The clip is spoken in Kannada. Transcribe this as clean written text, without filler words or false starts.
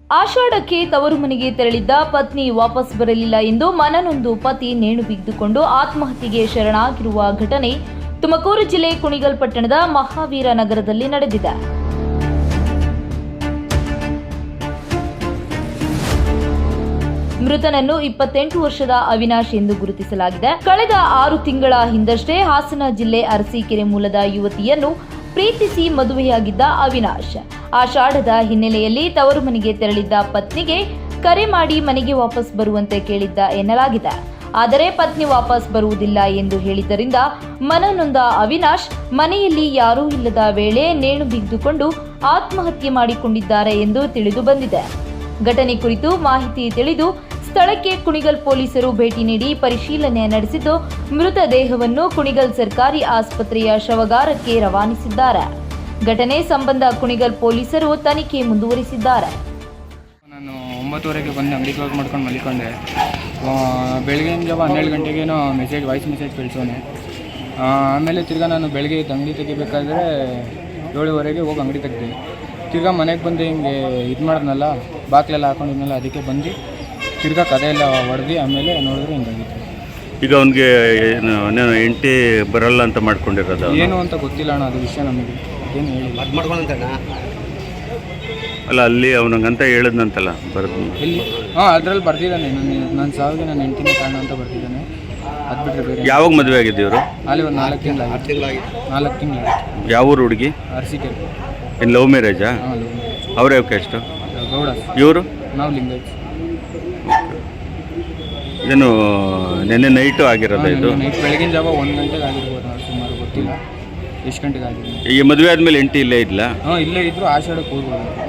ಆಷಾಢಕ್ಕೆ ತವರು ಮನೆಗೆ ತೆರಳಿದ್ದ ಪತ್ನಿ ವಾಪಸ್ ಬರಲಿಲ್ಲ ಎಂದು ಮನನೊಂದು ಪತಿ ನೇಣು ಬಿಗಿದುಕೊಂಡು ಆತ್ಮಹತ್ಯೆಗೆ ಶರಣಾಗಿರುವ ಘಟನೆ ತುಮಕೂರು ಜಿಲ್ಲೆ ಕುಣಿಗಲ್ ಪಟ್ಟಣದ ಮಹಾವೀರ ನಗರದಲ್ಲಿ ನಡೆದಿದೆ. ಮೃತನನ್ನು 28 ವರ್ಷದ ಅವಿನಾಶ್ ಎಂದು ಗುರುತಿಸಲಾಗಿದೆ. ಕಳೆದ 6 ತಿಂಗಳ ಹಿಂದಷ್ಟೇ ಹಾಸನ ಜಿಲ್ಲೆ ಅರಸೀಕೆರೆ ಮೂಲದ ಯುವತಿಯನ್ನು ಪ್ರೀತಿಸಿ ಮದುವೆಯಾಗಿದ್ದ ಅವಿನಾಶ್ ಆಷಾಢದ ಹಿನ್ನೆಲೆಯಲ್ಲಿ ತವರು ಮನೆಗೆ ತೆರಳಿದ್ದ ಪತ್ನಿಗೆ ಕರೆ ಮಾಡಿ ಮನೆಗೆ ವಾಪಸ್ ಬರುವಂತೆ ಕೇಳಿದ್ದ ಎನ್ನಲಾಗಿದೆ. ಆದರೆ ಪತ್ನಿ ವಾಪಸ್ ಬರುವುದಿಲ್ಲ ಎಂದು ಹೇಳಿದ್ದರಿಂದ ಮನನೊಂದ ಅವಿನಾಶ್ ಮನೆಯಲ್ಲಿ ಯಾರೂ ಇಲ್ಲದ ವೇಳೆ ನೇಣು ಬಿಗಿದುಕೊಂಡು ಆತ್ಮಹತ್ಯೆ ಮಾಡಿಕೊಂಡಿದ್ದಾರೆ ಎಂದು ತಿಳಿದು ಬಂದಿದೆ. ಘಟನೆ ಕುರಿತು ಮಾಹಿತಿ ತಿಳಿದು ಸ್ಥಳಕ್ಕೆ ಕುಣಿಗಲ್ ಪೊಲೀಸರು ಭೇಟಿ ನೀಡಿ ಪರಿಶೀಲನೆ ನಡೆಸಿದ್ದು ಮೃತದೇಹವನ್ನು ಕುಣಿಗಲ್ ಸರ್ಕಾರಿ ಆಸ್ಪತ್ರೆಯ ಶವಗಾರಕ್ಕೆ ರವಾನಿಸಿದ್ದಾರೆ. ಘಟನೆ ಸಂಬಂಧ ಕುಣಿಗಲ್ ಪೊಲೀಸರು ತನಿಖೆ ಮುಂದುವರಿಸಿದ್ದಾರೆ. ನಾನು 9:30ಗೆ ಬಂದು ಅಂಗಡಿ ಕ್ಲೋಸ್ ಮಾಡ್ಕೊಂಡು ಮಲಿಕೊಂಡೆ. ಬೆಳಗಿನ ಜಾವ 12 ಗಂಟೆಗೇನೋ ವಾಯ್ಸ್ ಮೆಸೇಜ್ ಕಳಿಸೋನೆ. ಆಮೇಲೆ ತಿರ್ಗಾ ನಾನು ಬೆಳಗ್ಗೆ ಅಂಗಡಿ ತೆಗಿಬೇಕಾದ್ರೆ 7:15ಗೆ ಹೋಗಿ ಅಂಗಡಿ ತೆಗ್ದೆ. ತಿರ್ಗಾ ಮನೆಗೆ ಬಂದು ಹಿಂಗೆ ಇದು ಮಾಡಿದ್ನಲ್ಲ, ಬಾಕ್ಲೆಲ್ಲ ಹಾಕೊಂಡಿದ್ನಲ್ಲ, ಅದಕ್ಕೆ ಬಂದು ತಿರ್ಗಾ ಕದೆ ಎಲ್ಲ ಹೊಡೆದು ಆಮೇಲೆ ನೋಡಿದ್ರೆ ಹಿಂಗಾಗಿತ್ತು. ಈಗ ಅವನಿಗೆ ಹೆಂಡತಿ ಬರಲ್ಲ ಅಂತ ಮಾಡ್ಕೊಂಡಿರೋದು ಏನು ಅಂತ ಗೊತ್ತಿಲ್ಲ ಅಣ್ಣ, ಅದು ವಿಷಯ ನಮಗೆ ಏನು ಹೇಳಿಲ್ಲ. ಅಲ್ಲ, ಅಲ್ಲಿ ಅವನಿಗಂತ ಹೇಳಿದ್ನಂತಲ್ಲ ಬರೋದು ಎಲ್ಲಿ? ಅದರಲ್ಲಿ ಬರ್ತಿದ್ದಾನೆ, ನನ್ನ ಸಾವಿಗೆ ನನ್ನ ಹೆಂಡತಿನೇ ಕಾರಣ ಅಂತ ಬರ್ತಿದ್ದಾನೆ. ಅದು ಬಿಟ್ಟರೆ ಬೇರೆ. ಯಾವಾಗ ಮದುವೆ ಆಗಿದ್ದೀವರು? ಅಲ್ಲಿ ಒಂದು 4 ತಿಂಗಳಾಗಿ. ಯಾವ ಊರು ಹುಡುಗಿ? ಅರಸೀಕೆರೆ. ಇನ್ನು ಲವ್ ಮ್ಯಾರೇಜಾ? ಅವ್ರ ಯಾವ ಎಷ್ಟು? ಗೌಡ. ಇವರು? ನಾವು ಲಿಂಗಾಯತ್. ಏನು ನೆನ್ನೆ ನೈಟು ಆಗಿರೋದು ಇದು? ನೈಟ್ ಬೆಳಗಿನ ಜಾವ 1 ಗಂಟೆಗೆ ಆಗಿರ್ಬೋದು, ನಾವು ಸುಮಾರು ಗೊತ್ತಿಲ್ಲ ಎಷ್ಟು ಗಂಟೆಗೆ ಆಗಿದೆ. ಈ ಮದುವೆ ಆದಮೇಲೆ ಹೆಂಡತಿ ಇಲ್ಲೇ ಇದ್ಲ? ಇಲ್ಲೇ ಇದ್ರು. ಆಷಾಢಕ್ಕೆ ಹೋಗ್ಬೋದು.